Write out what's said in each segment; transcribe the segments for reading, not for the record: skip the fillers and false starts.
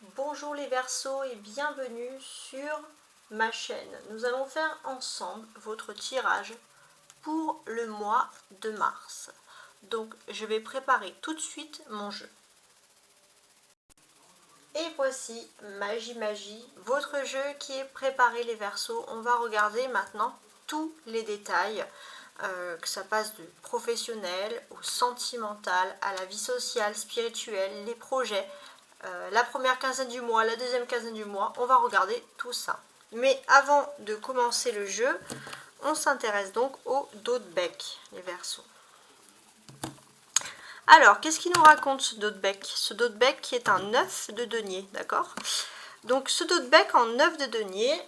Bonjour les Verseaux et bienvenue sur ma chaîne. Nous allons faire ensemble votre tirage pour le mois de mars. Donc je vais préparer tout de suite mon jeu. Et voici Magie, votre jeu qui est préparé les Verseaux. On va regarder maintenant tous les détails, que ça passe du professionnel au sentimental, à la vie sociale, spirituelle, les projets, la première quinzaine du mois, la deuxième quinzaine du mois, on va regarder tout ça. Mais avant de commencer le jeu, on s'intéresse donc au dos de bec, les Verseaux. Alors, qu'est-ce qu'il nous raconte ce dos de bec? Ce dos de bec qui est un œuf de denier, d'accord? Donc, ce dos de bec en œuf de denier,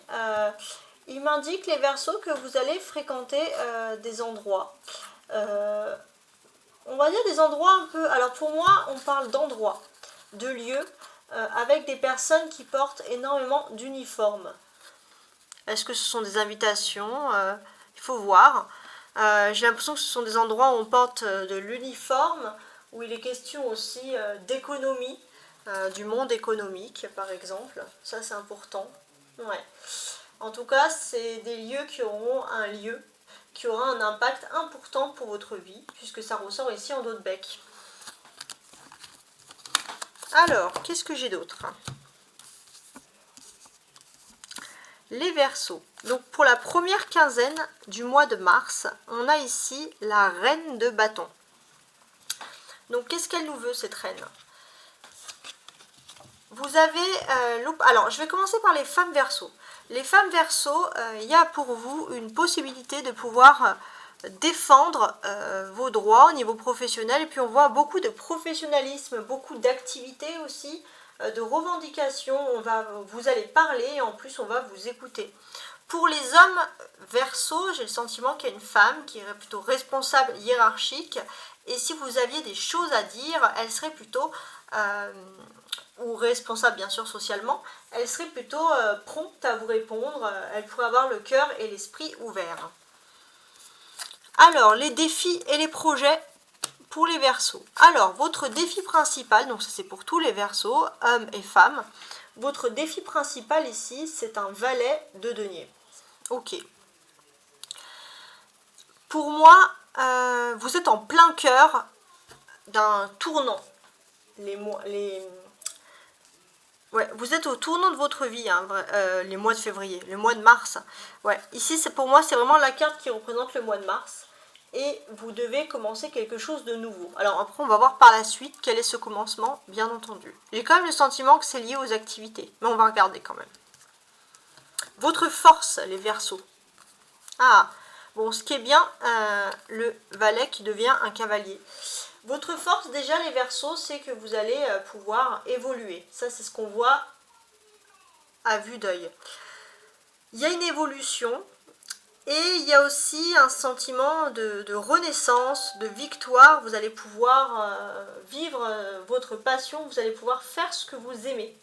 il m'indique, les Verseaux, que vous allez fréquenter des endroits. On va dire des endroits un peu... Alors, pour moi, on parle d'endroits, de lieux, avec des personnes qui portent énormément d'uniformes. Est-ce que ce sont des invitations? Il faut voir. J'ai l'impression que ce sont des endroits où on porte de l'uniforme, où il est question aussi d'économie, du monde économique par exemple. Ça c'est important. Ouais. En tout cas, c'est des lieux qui auront qui aura un impact important pour votre vie, puisque ça ressort ici en dos de bec. Alors, qu'est-ce que j'ai d'autre? Les Verseaux. Donc pour la première quinzaine du mois de mars, on a ici la reine de bâton. Donc qu'est-ce qu'elle nous veut, cette reine? Vous avez... alors je vais commencer par les femmes Verseaux. Les femmes Verseaux, il y a pour vous une possibilité de pouvoir défendre vos droits au niveau professionnel. Et puis on voit beaucoup de professionnalisme, beaucoup d'activités aussi, de revendications. Vous allez parler et en plus on va vous écouter. Pour les hommes Verseaux, j'ai le sentiment qu'il y a une femme qui est plutôt responsable, hiérarchique. Et si vous aviez des choses à dire, elle serait plutôt... ou responsable bien sûr socialement, elle serait plutôt prompte à vous répondre, elle pourrait avoir le cœur et l'esprit ouverts. Alors, les défis et les projets pour les Verseaux. Alors, votre défi principal, donc ça c'est pour tous les Verseaux, hommes et femmes, votre défi principal ici, c'est un valet de denier. Ok. Pour moi, vous êtes en plein cœur d'un tournant. Ouais, vous êtes au tournant de votre vie, hein, les mois de février, le mois de mars. Ouais, ici, pour moi, c'est vraiment la carte qui représente le mois de mars. Et vous devez commencer quelque chose de nouveau. Alors après, on va voir par la suite quel est ce commencement, bien entendu. J'ai quand même le sentiment que c'est lié aux activités, mais on va regarder quand même. Votre force, les Verseaux. Ah, bon, ce qui est bien, le valet qui devient un cavalier. Votre force, déjà, les Verseaux, c'est que vous allez pouvoir évoluer. Ça, c'est ce qu'on voit à vue d'œil. Il y a une évolution et il y a aussi un sentiment de renaissance, de victoire. Vous allez pouvoir vivre votre passion, vous allez pouvoir faire ce que vous aimez.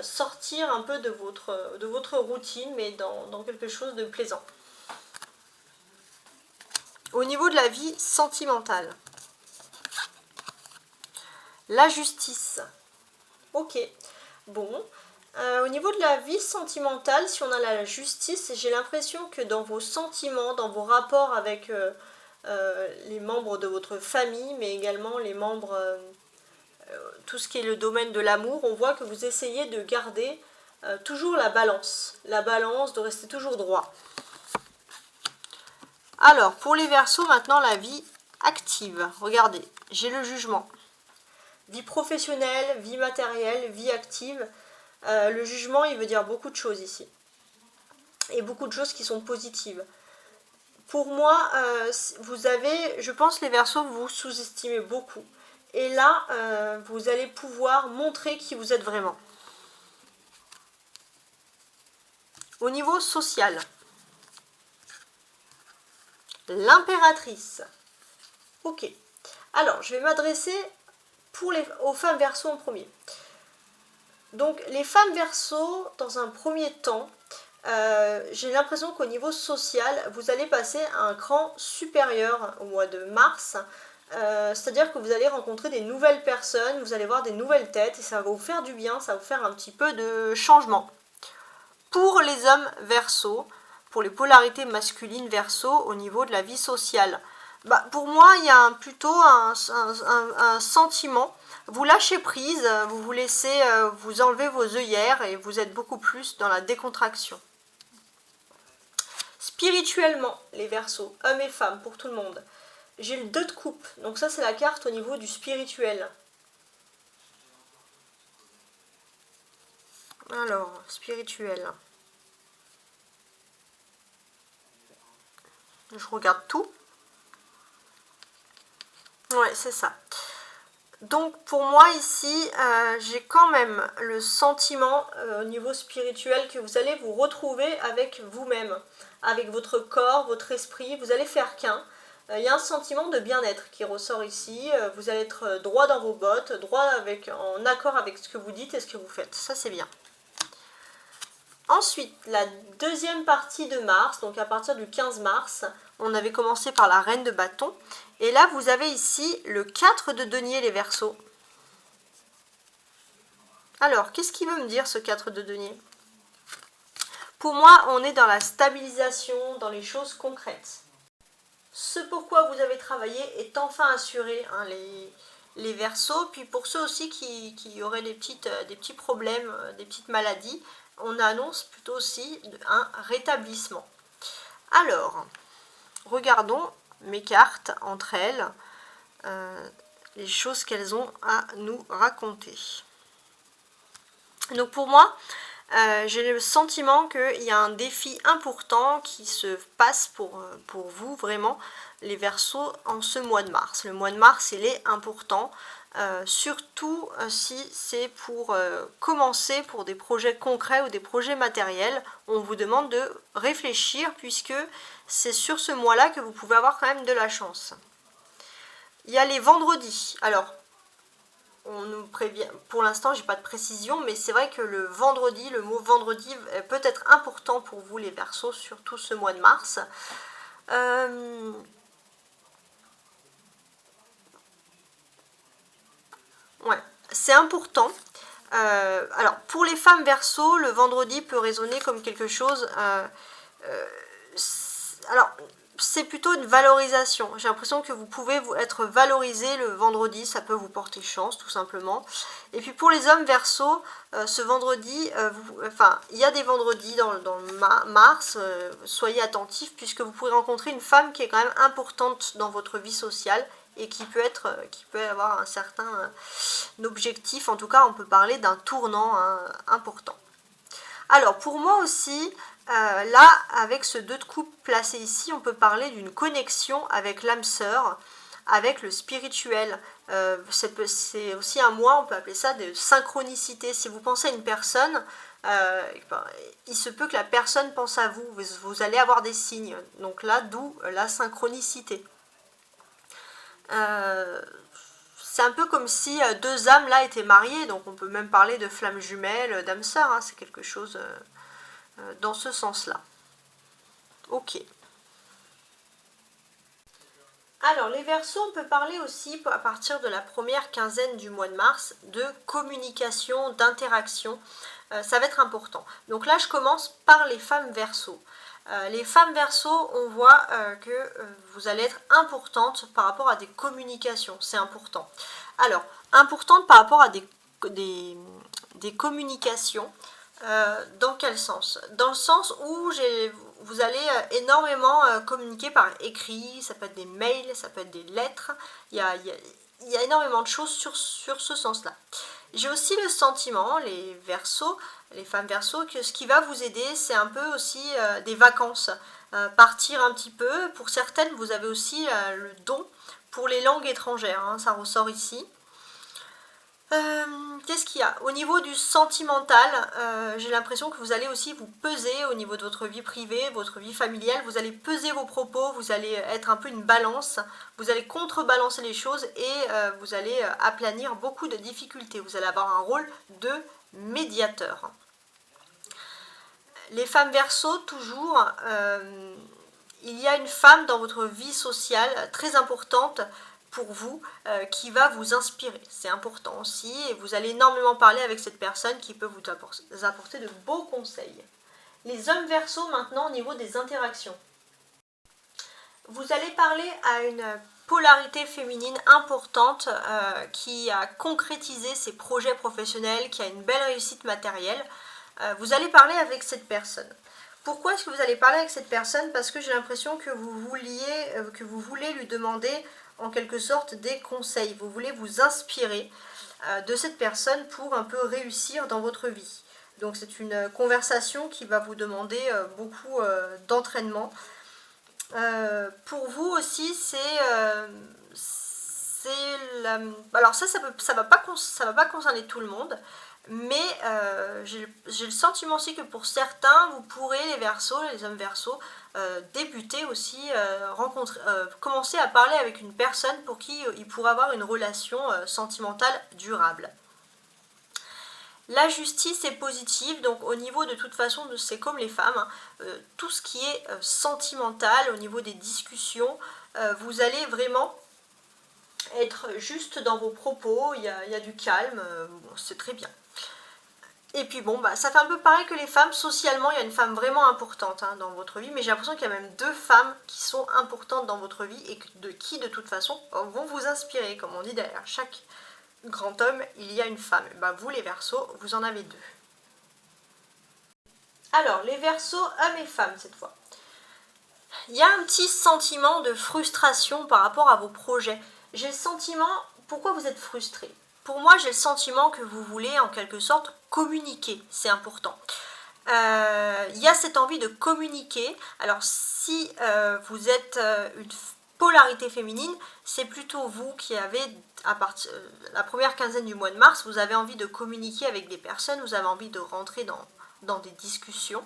Sortir un peu de votre routine, mais dans quelque chose de plaisant. Au niveau de la vie sentimentale. La justice. Ok. Bon. Au niveau de la vie sentimentale, si on a la justice, j'ai l'impression que dans vos sentiments, dans vos rapports avec les membres de votre famille, mais également les membres, tout ce qui est le domaine de l'amour, on voit que vous essayez de garder toujours la balance, de rester toujours droit. Alors, pour les Verseaux, maintenant, la vie active. Regardez, j'ai le jugement. Vie professionnelle, vie matérielle, vie active. Le jugement, il veut dire beaucoup de choses ici. Et beaucoup de choses qui sont positives. Pour moi, je pense les Verseaux, vous sous-estimez beaucoup. Et là, vous allez pouvoir montrer qui vous êtes vraiment. Au niveau social. L'impératrice. Ok. Alors, je vais m'adresser aux femmes Verseaux en premier. Donc, les femmes Verseaux, dans un premier temps, j'ai l'impression qu'au niveau social, vous allez passer à un cran supérieur au mois de mars. C'est-à-dire que vous allez rencontrer des nouvelles personnes, vous allez voir des nouvelles têtes et ça va vous faire du bien, ça va vous faire un petit peu de changement. Pour les hommes Verseau, pour les polarités masculines Verseau au niveau de la vie sociale, pour moi il y a plutôt un sentiment, vous lâchez prise, vous vous laissez, vous enlevez vos œillères et vous êtes beaucoup plus dans la décontraction. Spirituellement, les Verseaux, hommes et femmes, pour tout le monde, j'ai le 2 de coupe, donc ça c'est la carte au niveau du spirituel. Alors, spirituel. Je regarde tout. Ouais, c'est ça. Donc pour moi ici, j'ai quand même le sentiment au niveau spirituel que vous allez vous retrouver avec vous-même, avec votre corps, votre esprit, vous allez faire qu'un. Il y a un sentiment de bien-être qui ressort ici, vous allez être droit dans vos bottes, en accord avec ce que vous dites et ce que vous faites, ça c'est bien. Ensuite, la deuxième partie de Mars, donc à partir du 15 mars, on avait commencé par la reine de bâton. Et là, vous avez ici le 4 de denier, les Verseaux. Alors, qu'est-ce qu'il veut me dire, ce 4 de denier? Pour moi, on est dans la stabilisation, dans les choses concrètes. Ce pourquoi vous avez travaillé est enfin assuré, hein, les Verseaux. Puis pour ceux aussi qui auraient des petits problèmes, des petites maladies, on annonce plutôt aussi un rétablissement. Alors, regardons mes cartes entre elles, les choses qu'elles ont à nous raconter. Donc pour moi, j'ai le sentiment qu'il y a un défi important qui se passe pour vous, vraiment, les Verseaux, en ce mois de mars. Le mois de mars, il est important. Surtout si c'est pour commencer pour des projets concrets ou des projets matériels, on vous demande de réfléchir puisque c'est sur ce mois-là que vous pouvez avoir quand même de la chance. Il y a les vendredis. Alors, on nous prévient, pour l'instant j'ai pas de précision, mais c'est vrai que le vendredi, le mot vendredi peut être important pour vous les Verseaux, surtout ce mois de mars. Ouais, c'est important. Alors, pour les femmes Verseau, le vendredi peut résonner comme quelque chose... alors, c'est plutôt une valorisation. J'ai l'impression que vous pouvez être valorisé le vendredi, ça peut vous porter chance, tout simplement. Et puis pour les hommes Verseau, ce vendredi, il y a des vendredis dans le mars, soyez attentifs, puisque vous pourrez rencontrer une femme qui est quand même importante dans votre vie sociale, et qui peut avoir un certain objectif, en tout cas on peut parler d'un tournant important. Alors pour moi aussi, là avec ce 2 de coupe placé ici, on peut parler d'une connexion avec l'âme sœur, avec le spirituel. C'est aussi un mois, on peut appeler ça de synchronicité. Si vous pensez à une personne, il se peut que la personne pense à vous, vous allez avoir des signes. Donc là, d'où la synchronicité. C'est un peu comme si 2 âmes là étaient mariées, donc on peut même parler de flammes jumelles, d'âmes sœurs, hein, c'est quelque chose dans ce sens-là. Ok. Alors les Verseaux, on peut parler aussi à partir de la première quinzaine du mois de mars de communication, d'interaction, ça va être important. Donc là je commence par les femmes Verseaux. Les femmes Verseaux, on voit que vous allez être importante par rapport à des communications, c'est important. Alors, importante par rapport à des communications, dans quel sens? Dans le sens où vous allez énormément communiquer par écrit, ça peut être des mails, ça peut être des lettres, il y a énormément de choses sur ce sens-là. J'ai aussi le sentiment, les Verseaux, les femmes Verseaux, que ce qui va vous aider, c'est un peu aussi des vacances. Partir un petit peu. Pour certaines, vous avez aussi le don pour les langues étrangères, hein, ça ressort ici. Qu'est-ce qu'il y a? Au niveau du sentimental, j'ai l'impression que vous allez aussi vous peser au niveau de votre vie privée, votre vie familiale, vous allez peser vos propos, vous allez être un peu une balance, vous allez contrebalancer les choses et vous allez aplanir beaucoup de difficultés, vous allez avoir un rôle de médiateur. Les femmes Verseaux, toujours, il y a une femme dans votre vie sociale très importante pour vous qui va vous inspirer. C'est important aussi et vous allez énormément parler avec cette personne qui peut vous apporter de beaux conseils. Les hommes Verseau maintenant au niveau des interactions. Vous allez parler à une polarité féminine importante qui a concrétisé ses projets professionnels, qui a une belle réussite matérielle. Vous allez parler avec cette personne. Pourquoi est-ce que vous allez parler avec cette personne? Parce que j'ai l'impression que vous voulez lui demander en quelque sorte des conseils. Vous voulez vous inspirer de cette personne pour un peu réussir dans votre vie. Donc c'est une conversation qui va vous demander beaucoup d'entraînement. Pour vous aussi, alors ça va pas concerner tout le monde, mais j'ai le sentiment aussi que pour certains, vous pourrez, les Verseaux, les hommes Verseaux, débuter aussi, commencer à parler avec une personne pour qui il pourrait avoir une relation sentimentale durable. La justice est positive, donc au niveau de toute façon, c'est comme les femmes, hein, tout ce qui est sentimental, au niveau des discussions, vous allez vraiment être juste dans vos propos, il y a du calme, bon, c'est très bien. Et puis bon, ça fait un peu pareil que les femmes, socialement, il y a une femme vraiment importante hein, dans votre vie, mais j'ai l'impression qu'il y a même 2 femmes qui sont importantes dans votre vie et qui de toute façon vont vous inspirer, comme on dit derrière chaque grand homme, il y a une femme. Vous les Verseaux, vous en avez 2. Alors, les Verseaux, hommes et femmes cette fois. Il y a un petit sentiment de frustration par rapport à vos projets. J'ai le sentiment, pourquoi vous êtes frustré? Pour moi, j'ai le sentiment que vous voulez en quelque sorte communiquer, c'est important. Il y a cette envie de communiquer. Alors, si vous êtes une polarité féminine, c'est plutôt vous qui avez, à partir la première quinzaine du mois de mars, vous avez envie de communiquer avec des personnes, vous avez envie de rentrer dans des discussions.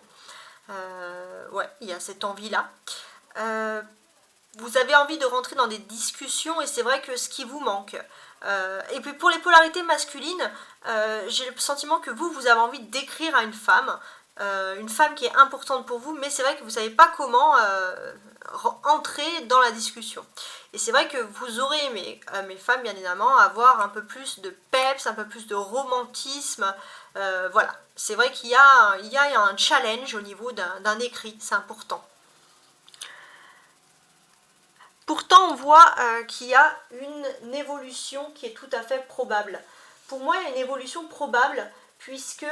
Ouais, il y a cette envie-là. Vous avez envie de rentrer dans des discussions et c'est vrai que ce qui vous manque. Et puis pour les polarités masculines, j'ai le sentiment que vous avez envie d'écrire à une femme qui est importante pour vous, mais c'est vrai que vous ne savez pas comment entrer dans la discussion. Et c'est vrai que vous aurez aimé, mes femmes bien évidemment, avoir un peu plus de peps, un peu plus de romantisme. Voilà, c'est vrai qu'il y a un challenge au niveau d'un écrit, c'est important. Pourtant, on voit qu'il y a une évolution qui est tout à fait probable. Pour moi, il y a une évolution probable puisque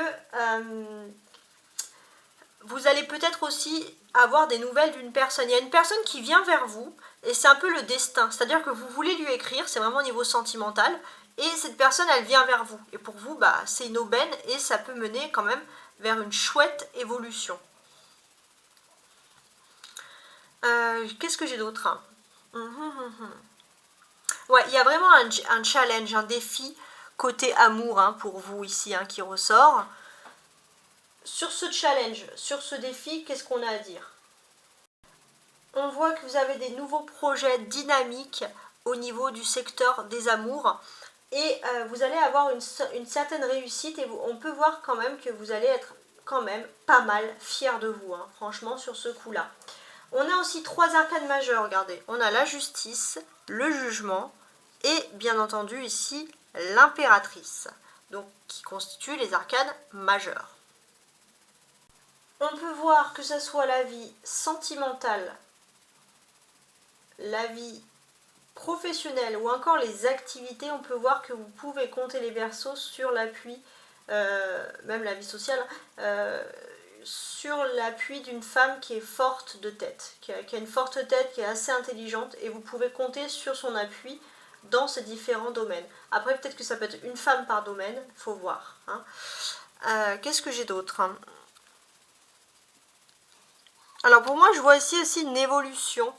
vous allez peut-être aussi avoir des nouvelles d'une personne. Il y a une personne qui vient vers vous et c'est un peu le destin. C'est-à-dire que vous voulez lui écrire, c'est vraiment au niveau sentimental, et cette personne, elle vient vers vous. Et pour vous, c'est une aubaine et ça peut mener quand même vers une chouette évolution. Qu'est-ce que j'ai d'autre? Ouais, il y a vraiment un challenge, un défi côté amour pour vous ici qui ressort. Sur ce challenge, sur ce défi, qu'est-ce qu'on a à dire? On voit que vous avez des nouveaux projets dynamiques au niveau du secteur des amours et vous allez avoir une certaine réussite et on peut voir quand même que vous allez être quand même pas mal fiers de vous, franchement sur ce coup-là. On a aussi 3 arcanes majeures, regardez. On a la justice, le jugement et bien entendu ici l'impératrice, donc qui constitue les arcanes majeures. On peut voir que ce soit la vie sentimentale, la vie professionnelle ou encore les activités, on peut voir que vous pouvez compter les Verseaux sur l'appui, même la vie sociale, sur l'appui d'une femme qui est forte de tête, qui a une forte tête, qui est assez intelligente et vous pouvez compter sur son appui dans ces différents domaines. Après peut-être que ça peut être une femme par domaine, il faut voir. Qu'est-ce que j'ai d'autre? Alors pour moi je vois ici aussi une évolution.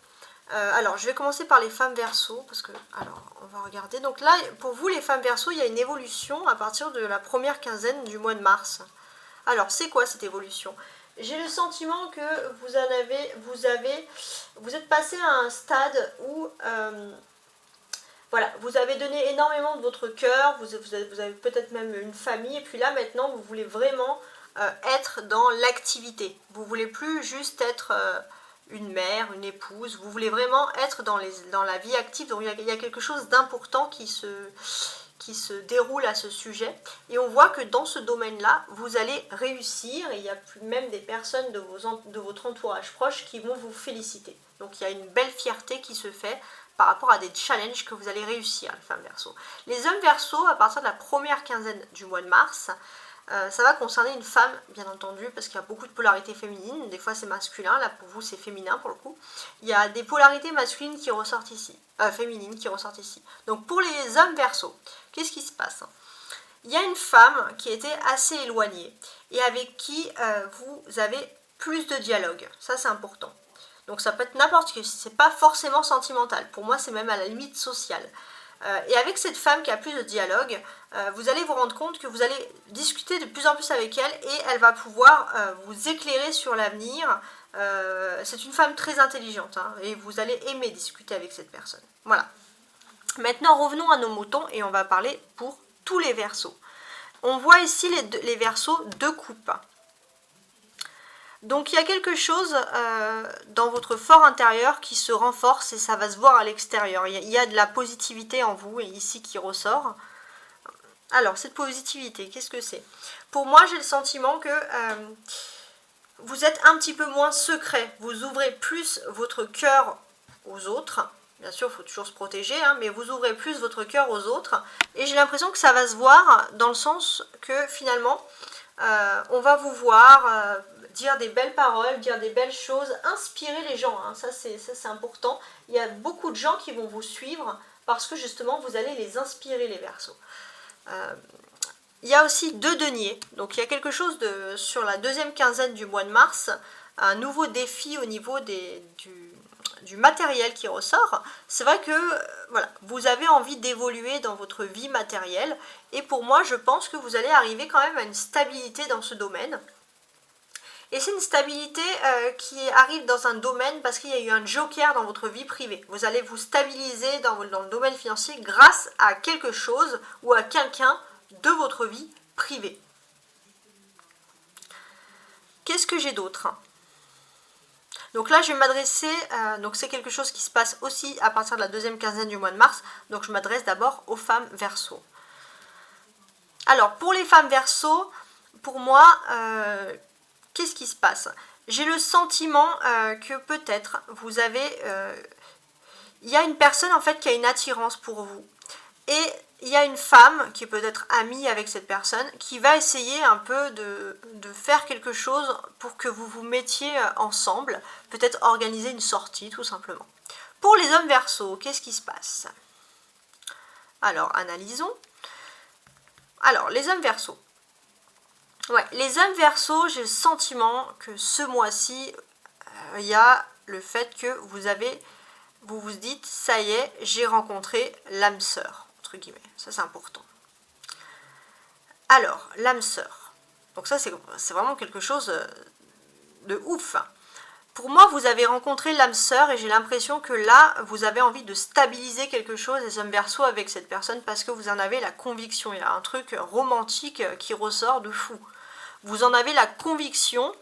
Alors je vais commencer par les femmes Verseaux parce que, alors on va regarder. Donc là pour vous les femmes Verseaux, il y a une évolution à partir de la première quinzaine du mois de mars. Alors c'est quoi cette évolution? J'ai le sentiment que vous êtes passé à un stade où voilà, vous avez donné énormément de votre cœur, vous avez peut-être même une famille, et puis là maintenant vous voulez vraiment être dans l'activité. Vous ne voulez plus juste être une mère, une épouse, vous voulez vraiment être dans la vie active, donc il y a quelque chose d'important qui se déroule à ce sujet, et on voit que dans ce domaine-là, vous allez réussir, et il y a même des personnes de votre entourage proche qui vont vous féliciter. Donc il y a une belle fierté qui se fait par rapport à des challenges que vous allez réussir, les femmes Verseau. Les hommes Verseau, à partir de la première quinzaine du mois de mars, ça va concerner une femme, bien entendu, parce qu'il y a beaucoup de polarité féminine. Des fois c'est masculin, là pour vous c'est féminin pour le coup. Il y a des polarités masculines qui ressortent ici, féminines qui ressortent ici. Donc pour les hommes Verseau, qu'est-ce qui se passe? Il y a une femme qui était assez éloignée et avec qui vous avez plus de dialogue. Ça c'est important. Donc ça peut être n'importe quoi, c'est pas forcément sentimental. Pour moi c'est même à la limite sociale. Et avec cette femme qui a plus de dialogue, vous allez vous rendre compte que vous allez discuter de plus en plus avec elle et elle va pouvoir vous éclairer sur l'avenir. C'est une femme très intelligente hein, et vous allez aimer discuter avec cette personne. Voilà. Maintenant revenons à nos moutons et on va parler pour tous les Verseaux. On voit ici les Verseaux de coupe. Donc il y a quelque chose dans votre fort intérieur qui se renforce et ça va se voir à l'extérieur. Il y a de la positivité en vous et ici qui ressort. Alors cette positivité, qu'est-ce que c'est? Pour moi j'ai le sentiment que vous êtes un petit peu moins secret. Vous ouvrez plus votre cœur aux autres. Bien sûr, il faut toujours se protéger, hein, mais vous ouvrez plus votre cœur aux autres. Et j'ai l'impression que ça va se voir dans le sens que finalement, on va vous voir dire des belles paroles, dire des belles choses, inspirer les gens. Hein, ça, c'est important. Il y a beaucoup de gens qui vont vous suivre parce que justement, vous allez les inspirer, les Verseaux. Il y a aussi 2 deniers. Donc, il y a quelque chose sur la deuxième quinzaine du mois de mars, un nouveau défi au niveau du matériel qui ressort. C'est vrai que voilà, vous avez envie d'évoluer dans votre vie matérielle et pour moi je pense que vous allez arriver quand même à une stabilité dans ce domaine et c'est une stabilité qui arrive dans un domaine parce qu'il y a eu un joker dans votre vie privée. Vous allez vous stabiliser dans le domaine financier grâce à quelque chose ou à quelqu'un de votre vie privée. Qu'est-ce que j'ai d'autre ? Donc là, je vais m'adresser, donc c'est quelque chose qui se passe aussi à partir de la deuxième quinzaine du mois de mars. Donc je m'adresse d'abord aux femmes Verseau. Alors pour les femmes Verseau, pour moi, qu'est-ce qui se passe? J'ai le sentiment que peut-être vous avez, il y a une personne en fait qui a une attirance pour vous. Et il y a une femme qui peut être amie avec cette personne qui va essayer un peu de faire quelque chose pour que vous vous mettiez ensemble, peut-être organiser une sortie tout simplement. Pour les hommes Verseau, qu'est-ce qui se passe? Alors, analysons. Alors, les hommes Verseau. Ouais, les hommes Verseau, j'ai le sentiment que ce mois-ci, il y a le fait que vous vous dites, ça y est, j'ai rencontré l'âme sœur. Guillemets. Ça c'est important. Alors, l'âme sœur. Donc ça c'est vraiment quelque chose de ouf. Pour moi, vous avez rencontré l'âme sœur et j'ai l'impression que là, vous avez envie de stabiliser quelque chose, les hommes Verseau, avec cette personne parce que vous en avez la conviction. Il y a un truc romantique qui ressort de fou. Vous en avez la conviction.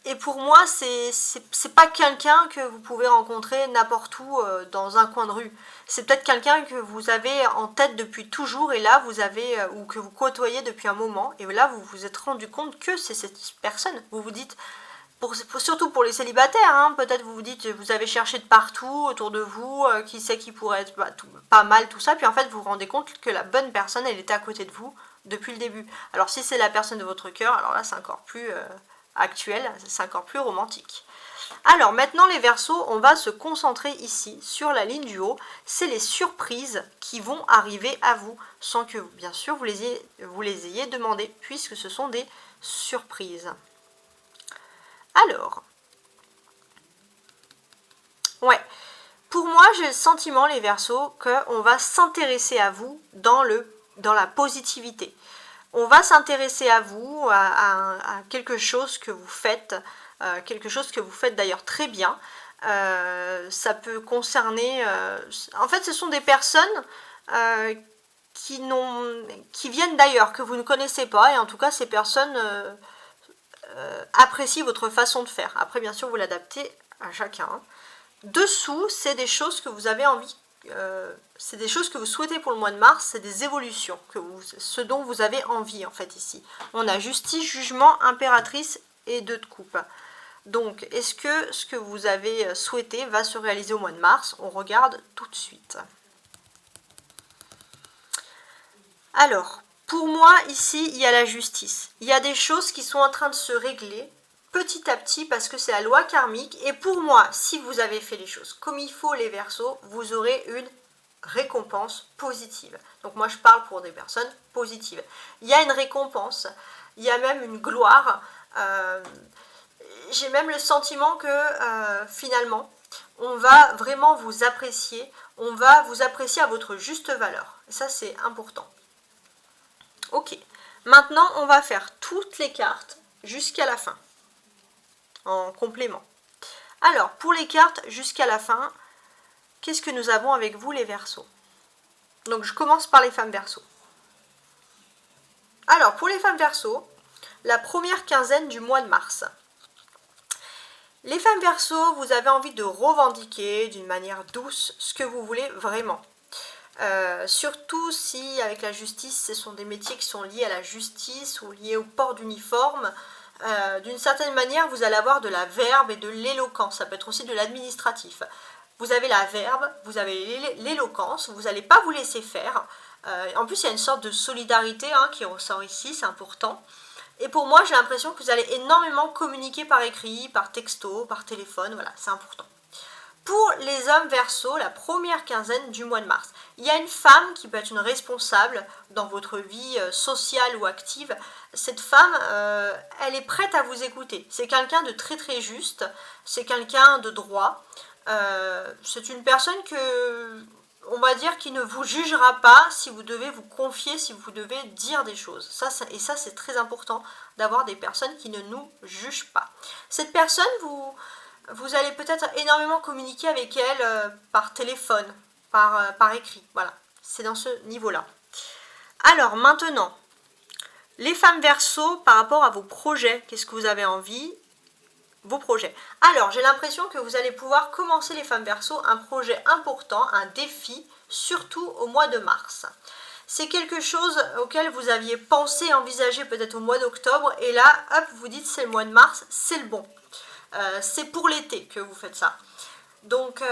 Et pour moi, c'est pas quelqu'un que vous pouvez rencontrer n'importe où dans un coin de rue. C'est peut-être quelqu'un que vous avez en tête depuis toujours et là vous avez ou que vous côtoyez depuis un moment et là vous vous êtes rendu compte que c'est cette personne. Vous vous dites, surtout pour les célibataires, hein, peut-être vous vous dites, vous avez cherché de partout autour de vous, qui sait qui pourrait être pas mal tout ça, puis en fait vous vous rendez compte que la bonne personne elle était à côté de vous depuis le début. Alors si c'est la personne de votre cœur, alors là c'est encore plus actuel, c'est encore plus romantique. Alors maintenant les Verseaux, on va se concentrer ici sur la ligne du haut, c'est les surprises qui vont arriver à vous, sans que bien sûr vous les ayez demandées, puisque ce sont des surprises. Alors, ouais, pour moi j'ai le sentiment les Verseaux qu'on va s'intéresser à vous dans la positivité. On va s'intéresser à vous, à quelque chose que vous faites, quelque chose que vous faites d'ailleurs très bien. Ça peut concerner... en fait, ce sont des personnes qui viennent d'ailleurs, que vous ne connaissez pas. Et en tout cas, ces personnes apprécient votre façon de faire. Après, bien sûr, vous l'adaptez à chacun. Hein. Dessous, c'est des choses que vous avez envie, c'est des choses que vous souhaitez pour le mois de mars, c'est des évolutions, ce dont vous avez envie en fait ici. On a justice, jugement, impératrice et 2 de coupe. Donc, est-ce que ce que vous avez souhaité va se réaliser au mois de mars? On regarde tout de suite. Alors, pour moi, ici, il y a la justice. Il y a des choses qui sont en train de se régler petit à petit parce que c'est la loi karmique. Et pour moi, si vous avez fait les choses comme il faut, les Verseaux, vous aurez une récompense positive. Donc moi, je parle pour des personnes positives. Il y a une récompense, il y a même une gloire. J'ai même le sentiment que finalement, on va vraiment vous apprécier. On va vous apprécier à votre juste valeur. Et ça, c'est important. Ok. Maintenant, on va faire toutes les cartes jusqu'à la fin. En complément. Alors, pour les cartes jusqu'à la fin, qu'est-ce que nous avons avec vous les Verseaux? Donc, je commence par les femmes Verseaux. Alors, pour les femmes Verseaux, la première quinzaine du mois de mars. Les femmes Verseaux, vous avez envie de revendiquer d'une manière douce ce que vous voulez vraiment. Surtout si, avec la justice, ce sont des métiers qui sont liés à la justice ou liés au port d'uniforme. D'une certaine manière, vous allez avoir de la verbe et de l'éloquence. Ça peut être aussi de l'administratif. Vous avez la verbe, vous avez l'éloquence, vous n'allez pas vous laisser faire. En plus, il y a une sorte de solidarité qui ressort ici, c'est important. Et pour moi, j'ai l'impression que vous allez énormément communiquer par écrit, par texto, par téléphone, voilà, c'est important. Pour les hommes Verseaux, la première quinzaine du mois de mars, il y a une femme qui peut être une responsable dans votre vie sociale ou active. Cette femme, elle est prête à vous écouter. C'est quelqu'un de très très juste, c'est quelqu'un de droit. C'est une personne que, on va dire, qui ne vous jugera pas si vous devez vous confier, si vous devez dire des choses. Et ça, c'est très important d'avoir des personnes qui ne nous jugent pas. Cette personne, vous allez peut-être énormément communiquer avec elle par téléphone, par écrit. Voilà, c'est dans ce niveau-là. Alors maintenant, les femmes Verseaux, par rapport à vos projets, qu'est-ce que vous avez envie? Vos projets. Alors, j'ai l'impression que vous allez pouvoir commencer, les femmes Verseaux, un projet important, un défi, surtout au mois de mars. C'est quelque chose auquel vous aviez pensé, envisagé peut-être au mois d'octobre, et là, hop, vous dites c'est le mois de mars, c'est le bon. C'est pour l'été que vous faites ça. Donc,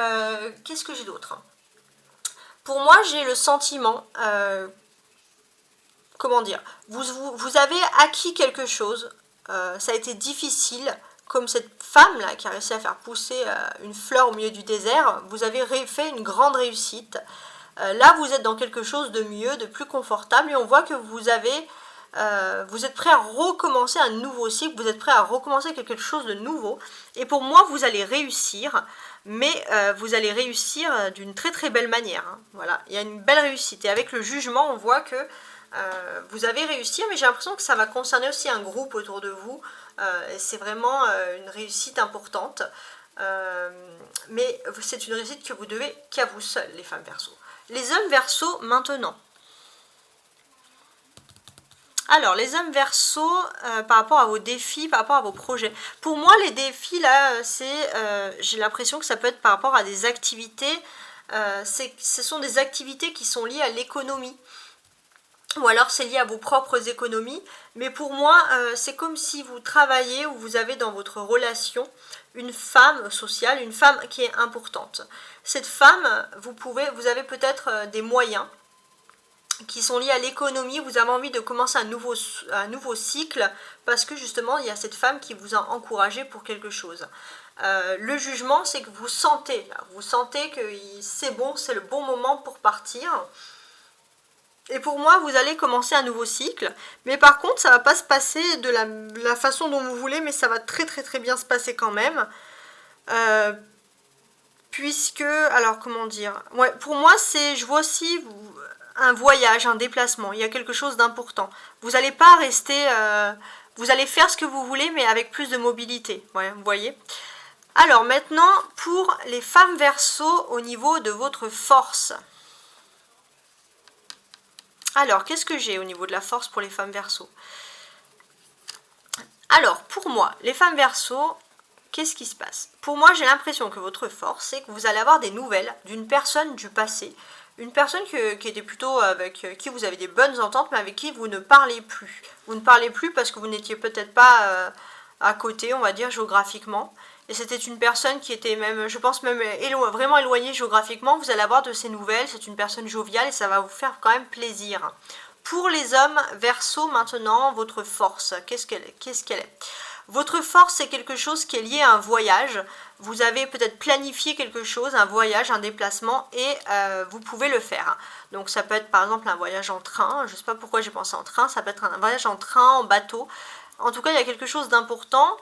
qu'est-ce que j'ai d'autre? Pour moi, j'ai le sentiment, comment dire, vous avez acquis quelque chose, ça a été difficile, comme cette femme-là qui a réussi à faire pousser une fleur au milieu du désert, vous avez fait une grande réussite. Là, vous êtes dans quelque chose de mieux, de plus confortable, et on voit que vous êtes prêt à recommencer un nouveau cycle, vous êtes prêt à recommencer quelque chose de nouveau. Et pour moi, vous allez réussir, mais vous allez réussir d'une très très belle manière. Hein. Voilà, il y a une belle réussite. Et avec le jugement, on voit que vous avez réussi, mais j'ai l'impression que ça va concerner aussi un groupe autour de vous. C'est vraiment une réussite importante. Mais c'est une réussite que vous devez qu'à vous seuls, les femmes Verseaux. Les hommes Verseaux, maintenant. Alors, les hommes Verseaux, par rapport à vos défis, par rapport à vos projets. Pour moi, les défis, là, j'ai l'impression que ça peut être par rapport à des activités. Ce sont des activités qui sont liées à l'économie. Ou alors c'est lié à vos propres économies. Mais pour moi, c'est comme si vous travaillez ou vous avez dans votre relation une femme sociale, une femme qui est importante. Cette femme, vous avez peut-être des moyens qui sont liés à l'économie, vous avez envie de commencer un nouveau cycle parce que justement il y a cette femme qui vous a encouragé pour quelque chose. Le jugement, c'est que vous sentez que c'est bon, c'est le bon moment pour partir. Et pour moi, vous allez commencer un nouveau cycle, mais par contre, ça ne va pas se passer de la façon dont vous voulez, mais ça va très très très bien se passer quand même. Puisque, alors comment dire, ouais, pour moi, je vois aussi un voyage, un déplacement, il y a quelque chose d'important. Vous n'allez pas rester, vous allez faire ce que vous voulez, mais avec plus de mobilité, ouais, vous voyez. Alors maintenant, pour les femmes Verseaux, au niveau de votre force. Alors, qu'est-ce que j'ai au niveau de la force pour les femmes Verseaux? Alors, pour moi, les femmes Verseau, qu'est-ce qui se passe? Pour moi, j'ai l'impression que votre force, c'est que vous allez avoir des nouvelles d'une personne du passé. Une personne qui était plutôt avec qui vous avez des bonnes ententes, mais avec qui vous ne parlez plus. Vous ne parlez plus parce que vous n'étiez peut-être pas à côté, on va dire, géographiquement. Et c'était une personne qui était même, je pense même vraiment éloignée géographiquement. Vous allez avoir de ces nouvelles, c'est une personne joviale et ça va vous faire quand même plaisir. Pour les hommes Verseau maintenant, votre force, qu'est-ce qu'elle est? Votre force, c'est quelque chose qui est lié à un voyage. Vous avez peut-être planifié quelque chose, un voyage, un déplacement, et vous pouvez le faire. Donc ça peut être par exemple un voyage en train, je ne sais pas pourquoi j'ai pensé en train, ça peut être un voyage en train, en bateau. En tout cas, il y a quelque chose d'important,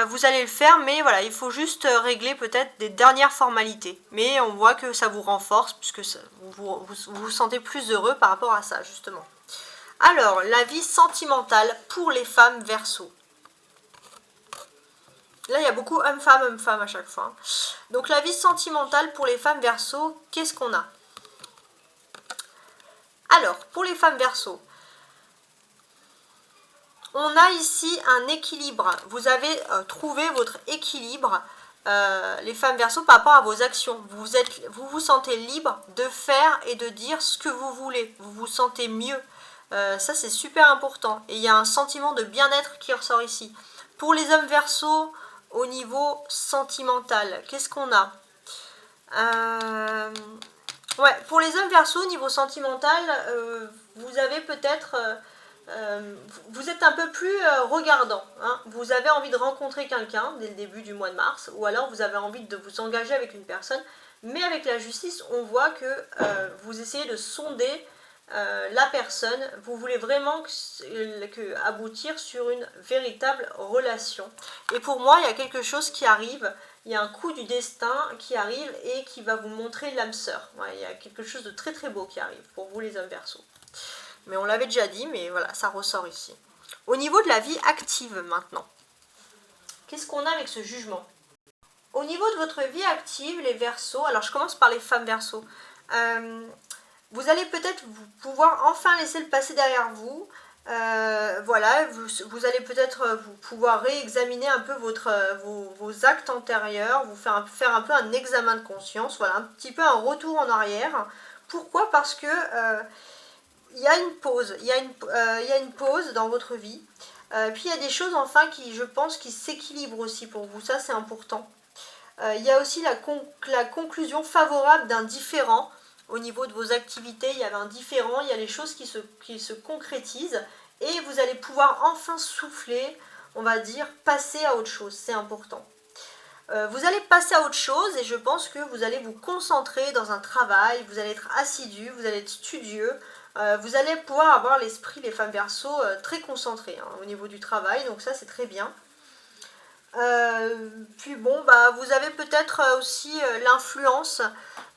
vous allez le faire, mais voilà, il faut juste régler peut-être des dernières formalités. Mais on voit que ça vous renforce, puisque vous vous sentez plus heureux par rapport à ça, justement. Alors, la vie sentimentale pour les femmes Verseau. Là, il y a beaucoup homme-femme à chaque fois. Donc, la vie sentimentale pour les femmes Verseau, qu'est-ce qu'on a? Alors, pour les femmes Verseau, on a ici un équilibre. Vous avez trouvé votre équilibre, les femmes Verseau, par rapport à vos actions. Vous vous sentez libre de faire et de dire ce que vous voulez. Vous vous sentez mieux. Ça, c'est super important. Et il y a un sentiment de bien-être qui ressort ici. Pour les hommes Verseau, au niveau sentimental, qu'est-ce qu'on a? Ouais, pour les hommes Verseau, au niveau sentimental, vous avez peut-être... vous êtes un peu plus regardant, hein. Vous avez envie de rencontrer quelqu'un dès le début du mois de mars, ou alors vous avez envie de vous engager avec une personne, mais avec la justice, on voit que vous essayez de sonder la personne, vous voulez vraiment aboutir sur une véritable relation. Et pour moi, il y a quelque chose qui arrive, il y a un coup du destin qui arrive et qui va vous montrer l'âme sœur. Ouais, il y a quelque chose de très très beau qui arrive pour vous les hommes Verseau. Mais on l'avait déjà dit, mais voilà, ça ressort ici. Au niveau de la vie active maintenant, qu'est-ce qu'on a avec ce jugement? Au niveau de votre vie active, les Verseaux, alors je commence par les femmes Verseaux. Vous allez peut-être pouvoir enfin laisser le passé derrière vous. Voilà, vous allez peut-être pouvoir réexaminer un peu vos actes antérieurs, vous faire un peu un examen de conscience, voilà, un petit peu un retour en arrière. Pourquoi? Parce que il y a une pause, il y a une pause dans votre vie. Puis il y a des choses enfin qui, je pense, qui s'équilibrent aussi pour vous, ça c'est important. Il y a aussi la conclusion favorable d'un différend. Au niveau de vos activités, il y avait un différend, il y a les choses qui se concrétisent et vous allez pouvoir enfin souffler, on va dire, passer à autre chose, c'est important. Vous allez passer à autre chose et je pense que vous allez vous concentrer dans un travail, vous allez être assidu, vous allez être studieux, vous allez pouvoir avoir l'esprit, les femmes Verseau, très concentré hein, au niveau du travail, donc ça c'est très bien. Puis bon, bah, vous avez peut-être aussi l'influence,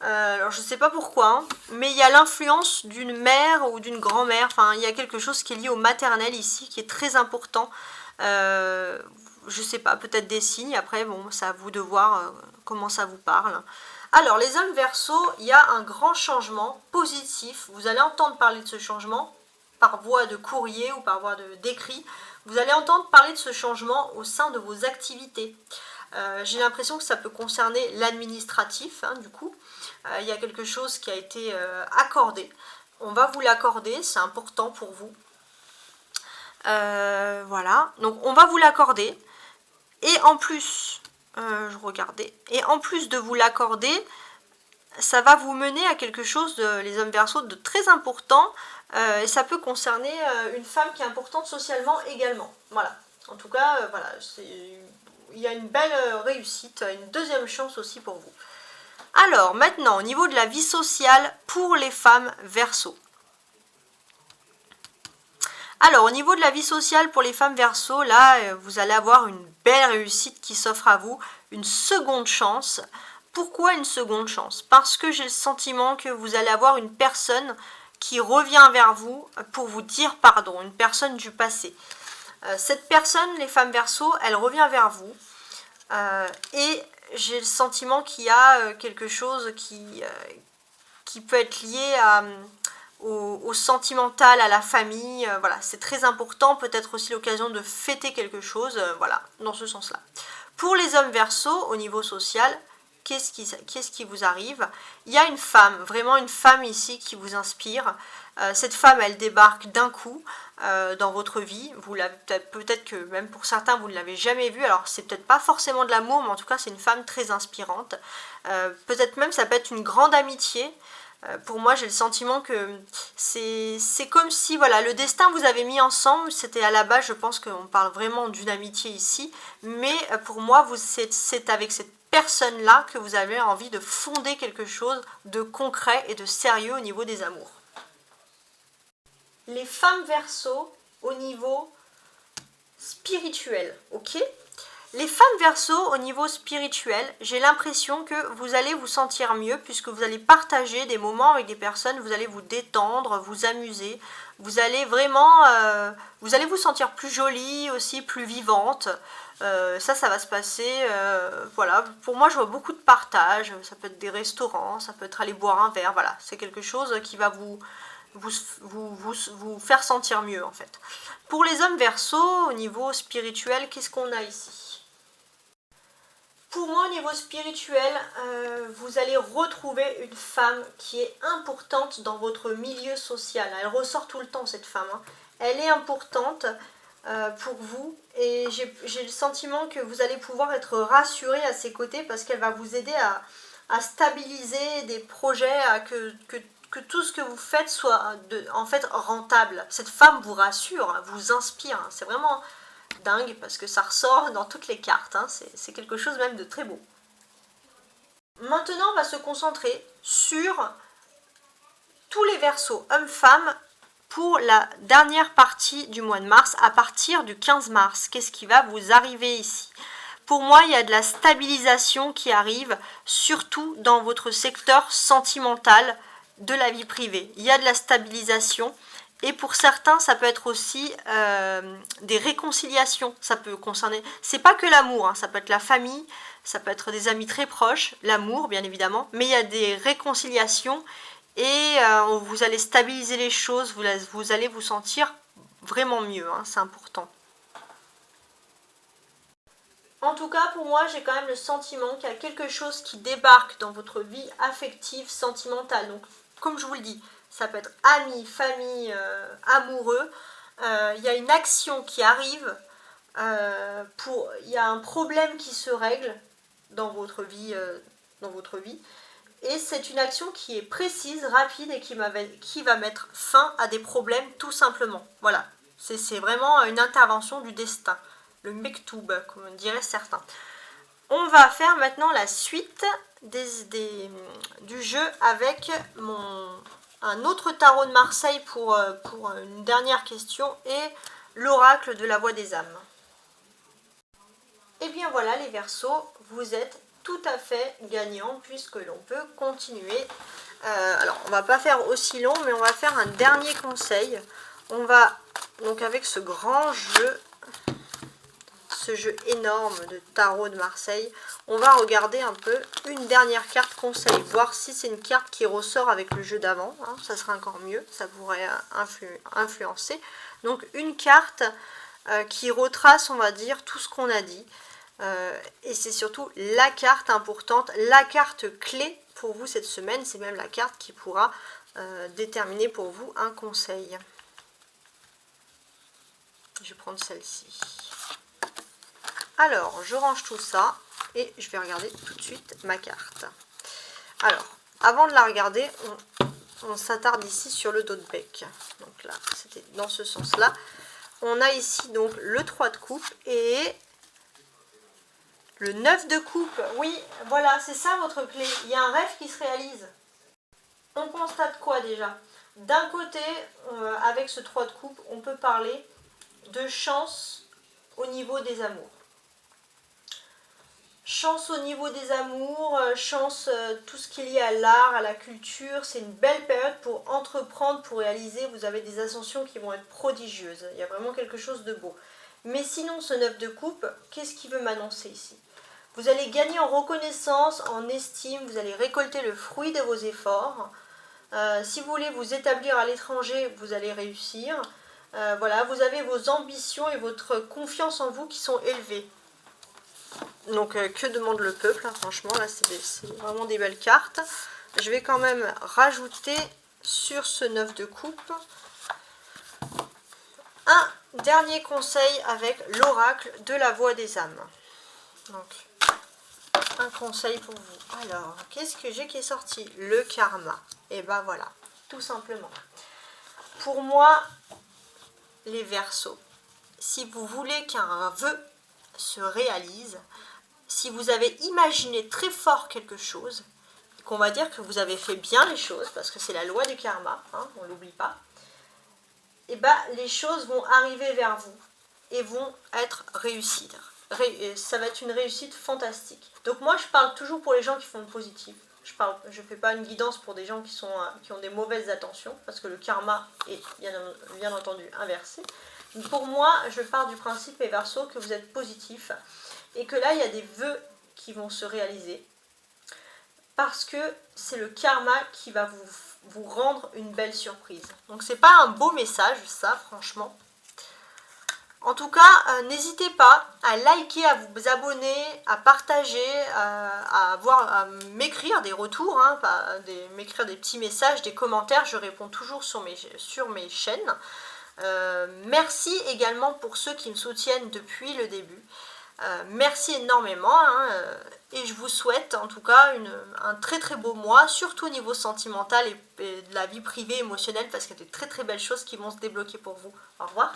alors je sais pas pourquoi, hein, mais il y a l'influence d'une mère ou d'une grand-mère, enfin il y a quelque chose qui est lié au maternel ici, qui est très important. Je sais pas, peut-être des signes, après bon, c'est à vous de voir comment ça vous parle. Alors les hommes Verseau, il y a un grand changement positif, vous allez entendre parler de ce changement par voie de courrier ou par voie d'écrit. Vous allez entendre parler de ce changement au sein de vos activités. J'ai l'impression que ça peut concerner l'administratif, hein, du coup. Il y a quelque chose qui a été accordé. On va vous l'accorder, c'est important pour vous. Voilà, donc on va vous l'accorder. Et en plus, je regardais, et en plus de vous l'accorder, ça va vous mener à quelque chose, les hommes Verseau, de très important. Et ça peut concerner une femme qui est importante socialement également. Voilà. En tout cas, voilà, il y a une belle réussite, une deuxième chance aussi pour vous. Alors, maintenant, au niveau de la vie sociale pour les femmes Verseau. Alors, au niveau de la vie sociale pour les femmes Verseau, là, vous allez avoir une belle réussite qui s'offre à vous, une seconde chance. Pourquoi une seconde chance? Parce que j'ai le sentiment que vous allez avoir une personne qui revient vers vous pour vous dire pardon, une personne du passé. Cette personne, les femmes Verseau, elle revient vers vous et j'ai le sentiment qu'il y a quelque chose qui peut être lié au sentimental, à la famille. Voilà, c'est très important. Peut-être aussi l'occasion de fêter quelque chose. Voilà, dans ce sens-là. Pour les hommes Verseau, au niveau social, qu'est-ce qui vous arrive? Il y a une femme, vraiment une femme ici qui vous inspire. Cette femme, elle débarque d'un coup dans votre vie. Vous peut-être que même pour certains, vous ne l'avez jamais vue. Alors, c'est peut-être pas forcément de l'amour, mais en tout cas, c'est une femme très inspirante. Peut-être même, ça peut être une grande amitié. Pour moi, j'ai le sentiment que c'est comme si, voilà, le destin vous avait mis ensemble. C'était à la base, je pense qu'on parle vraiment d'une amitié ici. Mais pour moi, c'est avec cette personne-là que vous avez envie de fonder quelque chose de concret et de sérieux au niveau des amours. Les femmes Verseau au niveau spirituel, ok? Les femmes Verseau au niveau spirituel, j'ai l'impression que vous allez vous sentir mieux puisque vous allez partager des moments avec des personnes, vous allez vous détendre, vous amuser, vous allez vraiment, vous allez vous sentir plus jolie aussi, plus vivante. Ça va se passer, voilà, pour moi je vois beaucoup de partage, ça peut être des restaurants, ça peut être aller boire un verre, voilà, c'est quelque chose qui va vous faire sentir mieux en fait. Pour les hommes Verseau, au niveau spirituel, qu'est-ce qu'on a ici? Pour moi, au niveau spirituel, vous allez retrouver une femme qui est importante dans votre milieu social. Elle ressort tout le temps, cette femme. Hein. Elle est importante pour vous et j'ai le sentiment que vous allez pouvoir être rassuré à ses côtés parce qu'elle va vous aider à stabiliser des projets, à que tout ce que vous faites soit en fait rentable. Cette femme vous rassure, vous inspire. C'est vraiment dingue parce que ça ressort dans toutes les cartes, hein. C'est quelque chose même de très beau. Maintenant, on va se concentrer sur tous les Verseaux hommes-femmes pour la dernière partie du mois de mars, à partir du 15 mars. Qu'est-ce qui va vous arriver ici? Pour moi, il y a de la stabilisation qui arrive, surtout dans votre secteur sentimental de la vie privée. Il y a de la stabilisation. Et pour certains, ça peut être aussi des réconciliations. Ça peut concerner, c'est pas que l'amour, hein, ça peut être la famille, ça peut être des amis très proches, l'amour bien évidemment, mais il y a des réconciliations et vous allez stabiliser les choses, vous allez vous sentir vraiment mieux, hein, c'est important. En tout cas, pour moi, j'ai quand même le sentiment qu'il y a quelque chose qui débarque dans votre vie affective, sentimentale. Donc, comme je vous le dis, ça peut être amis, famille, amoureux. Il y a une action qui arrive, il y a un problème qui se règle dans votre vie, et c'est une action qui est précise, rapide et qui va mettre fin à des problèmes tout simplement. Voilà, c'est vraiment une intervention du destin, le mektoub, comme diraient certains. On va faire maintenant la suite du jeu avec un autre tarot de Marseille pour une dernière question et l'oracle de la voix des âmes. Et bien voilà les Verseaux, vous êtes tout à fait gagnants puisque l'on peut continuer. Alors on va pas faire aussi long mais on va faire un dernier conseil. On va donc avec ce grand jeu, ce jeu énorme de tarot de Marseille, on va regarder un peu une dernière carte conseil, voir si c'est une carte qui ressort avec le jeu d'avant, hein, ça sera encore mieux, ça pourrait influencer. Donc une carte qui retrace, on va dire, tout ce qu'on a dit, et c'est surtout la carte importante, la carte clé pour vous cette semaine, c'est même la carte qui pourra déterminer pour vous un conseil. Je vais prendre celle-ci. Alors, je range tout ça et je vais regarder tout de suite ma carte. Alors, avant de la regarder, on s'attarde ici sur le dos de bec. Donc là, c'était dans ce sens-là. On a ici donc le 3 de coupe et le 9 de coupe. Oui, voilà, c'est ça votre clé. Il y a un rêve qui se réalise. On constate quoi déjà? D'un côté, avec ce 3 de coupe, on peut parler de chance au niveau des amours. Chance au niveau des amours, chance tout ce qui est lié à l'art, à la culture. C'est une belle période pour entreprendre, pour réaliser. Vous avez des ascensions qui vont être prodigieuses. Il y a vraiment quelque chose de beau. Mais sinon, ce 9 de coupe, qu'est-ce qu'il veut m'annoncer ici? Vous allez gagner en reconnaissance, en estime. Vous allez récolter le fruit de vos efforts. Si vous voulez vous établir à l'étranger, vous allez réussir. Voilà, vous avez vos ambitions et votre confiance en vous qui sont élevées. Donc que demande le peuple, hein, franchement, là c'est vraiment des belles cartes. Je vais quand même rajouter sur ce 9 de coupe un dernier conseil avec l'oracle de la voix des âmes. Donc, un conseil pour vous. Alors, qu'est-ce que j'ai qui est sorti? Le karma. Et ben voilà, tout simplement. Pour moi, les Verseaux, si vous voulez qu'un vœu se réalise, si vous avez imaginé très fort quelque chose, qu'on va dire que vous avez fait bien les choses, parce que c'est la loi du karma, hein, on ne l'oublie pas, et ben les choses vont arriver vers vous et vont être réussies. Ça va être une réussite fantastique. Donc moi je parle toujours pour les gens qui font le positif. Je ne fais pas une guidance pour des gens qui ont des mauvaises attentions, parce que le karma est bien entendu inversé. Pour moi, je pars du principe, les Verseaux, que vous êtes positif et que là, il y a des vœux qui vont se réaliser parce que c'est le karma qui va vous rendre une belle surprise. Donc c'est pas un beau message, ça, franchement. En tout cas, n'hésitez pas à liker, à vous abonner, à partager, à m'écrire des retours, hein, m'écrire des petits messages, des commentaires. Je réponds toujours sur mes chaînes. Merci également pour ceux qui me soutiennent depuis le début. Merci énormément, hein, et je vous souhaite en tout cas un très très beau mois, surtout au niveau sentimental et de la vie privée, émotionnelle, parce qu'il y a de très très belles choses qui vont se débloquer pour vous. Au revoir.